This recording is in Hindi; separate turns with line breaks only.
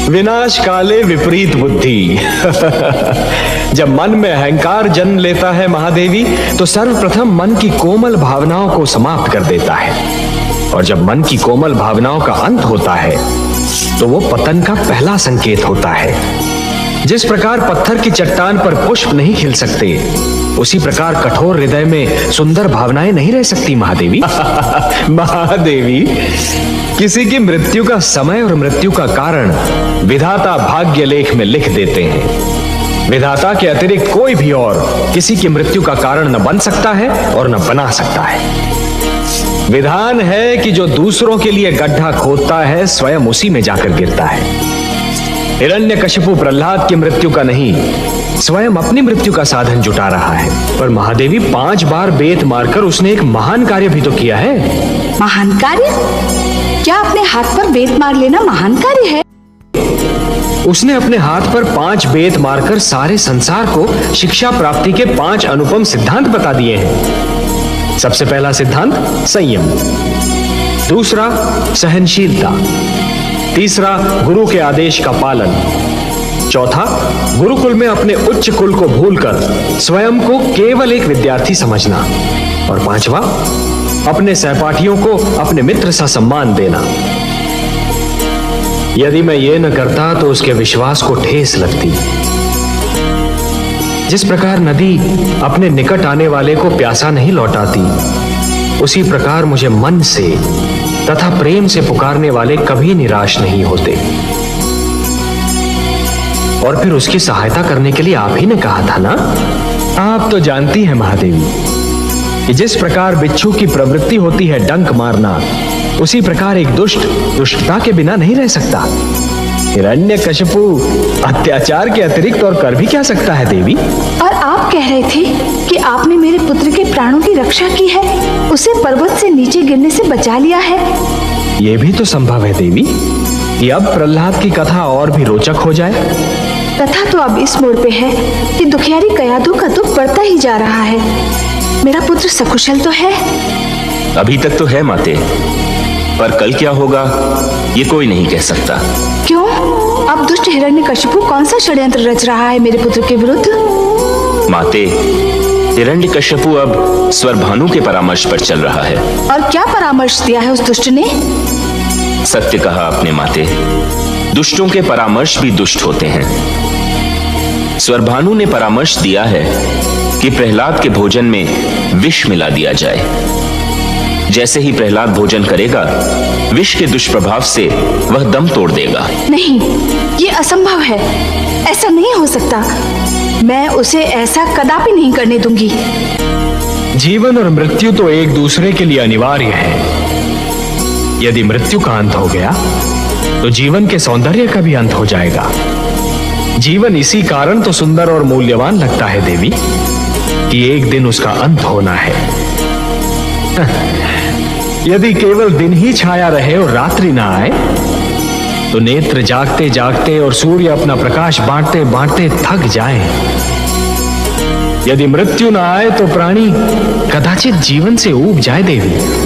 विनाश काले विपरीत बुद्धि। जब मन में अहंकार जन्म लेता है महादेवी, तो सर्वप्रथम मन की कोमल भावनाओं को समाप्त कर देता है, और जब मन की कोमल भावनाओं का अंत होता है तो वो पतन का पहला संकेत होता है। जिस प्रकार पत्थर की चट्टान पर पुष्प नहीं खिल सकते, उसी प्रकार कठोर हृदय में सुंदर भावनाएं नहीं रह सकती महादेवी। महादेवी, किसी की मृत्यु का समय और मृत्यु का कारण विधाता भाग्य लेख में लिख देते हैं। विधाता के अतिरिक्त कोई भी और किसी की मृत्यु का कारण न बन सकता है और न बना सकता है। विधान है कि जो दूसरों के लिए गड्ढा खोदता है, स्वयं उसी में जाकर गिरता है। हिरण्यकशिपु प्रहलाद की मृत्यु का नहीं, स्वयं अपनी मृत्यु का साधन जुटा रहा है। पर महादेवी, 5 बार बेत मारकर उसने एक महान कार्य भी तो किया है।
महान कार्य? क्या अपने हाथ पर बेत मार लेना महान कार्य है?
उसने अपने हाथ पर 5 बेत मारकर सारे संसार को शिक्षा प्राप्ति के 5 अनुपम सिद्धांत बता दिए हैं। सबसे पहला सिद्धांत संयम, दूसरा सहनशीलता, तीसरा गुरु के आदेश का पालन, चौथा गुरुकुल में अपने उच्च कुल को भूलकर स्वयं को केवल एक विद्यार्थी समझना, और पांचवा अपने सहपाठियों को अपने मित्र सा सम्मान देना। यदि मैं ये न करता तो उसके विश्वास को ठेस लगती। जिस प्रकार नदी अपने निकट आने वाले को प्यासा नहीं लौटाती, उसी प्रकार मुझे मन से तथा प्रेम से पुकारने वाले कभी निराश नहीं होते। और फिर उसकी सहायता करने के लिए आप ही ने कहा था ना। आप तो जानती हैं महादेवी कि जिस प्रकार बिच्छू की प्रवृत्ति होती है डंक मारना, उसी प्रकार एक दुष्ट दुष्टता के बिना नहीं रह सकता। हिरण्यकशिपु अत्याचार के अतिरिक्त और कर भी क्या सकता है देवी?
और आप कह रहे थे कि आपने मेरे पुत्र के प्राणों की रक्षा की है, उसे पर्वत से नीचे गिरने से बचा लिया है।
यह भी तो संभव है देवी कि अब प्रहलाद की कथा और भी रोचक हो जाए।
कथा तो अब इस मोड़ पे है कि दुखियारी कयाधु का दुख बढ़ता ही जा रहा है। मेरा पुत्र सकुशल तो है?
अभी तक तो है माते, पर कल क्या होगा ये कोई नहीं कह सकता।
क्यों? अब दुष्ट हिरण्यकशिपु कौन सा षड्यंत्र रच रहा है मेरे पुत्र के विरुद्ध?
माते, हिरण्यकशिपु अब स्वरभानु के परामर्श पर चल रहा है।
और क्या परामर्श दिया है उस दुष्ट ने?
सत्य कहा आपने माते, दुष्टों के परामर्श भी दुष्ट होते हैं। स्वरभानु ने परामर्श दिया है कि प्रहलाद के भोजन में विष मिला दिया जाए। जैसे ही प्रहलाद भोजन करेगा, विष के दुष्प्रभाव से वह दम तोड़ देगा।
नहीं, ये असंभव है, ऐसा नहीं हो सकता। मैं उसे ऐसा कदापि नहीं करने दूंगी।
जीवन और मृत्यु तो एक दूसरे के लिए अनिवार्य है। यदि मृत्यु का अंत हो गया तो जीवन के सौंदर्य का भी अंत हो जाएगा। जीवन इसी कारण तो सुंदर और मूल्यवान लगता है देवी कि एक दिन उसका अंत होना है। यदि केवल दिन ही छाया रहे और रात्रि ना आए, तो नेत्र जागते जागते और सूर्य अपना प्रकाश बांटते बांटते थक जाएं। यदि मृत्यु ना आए तो प्राणी कदाचित जीवन से ऊब जाए देवी।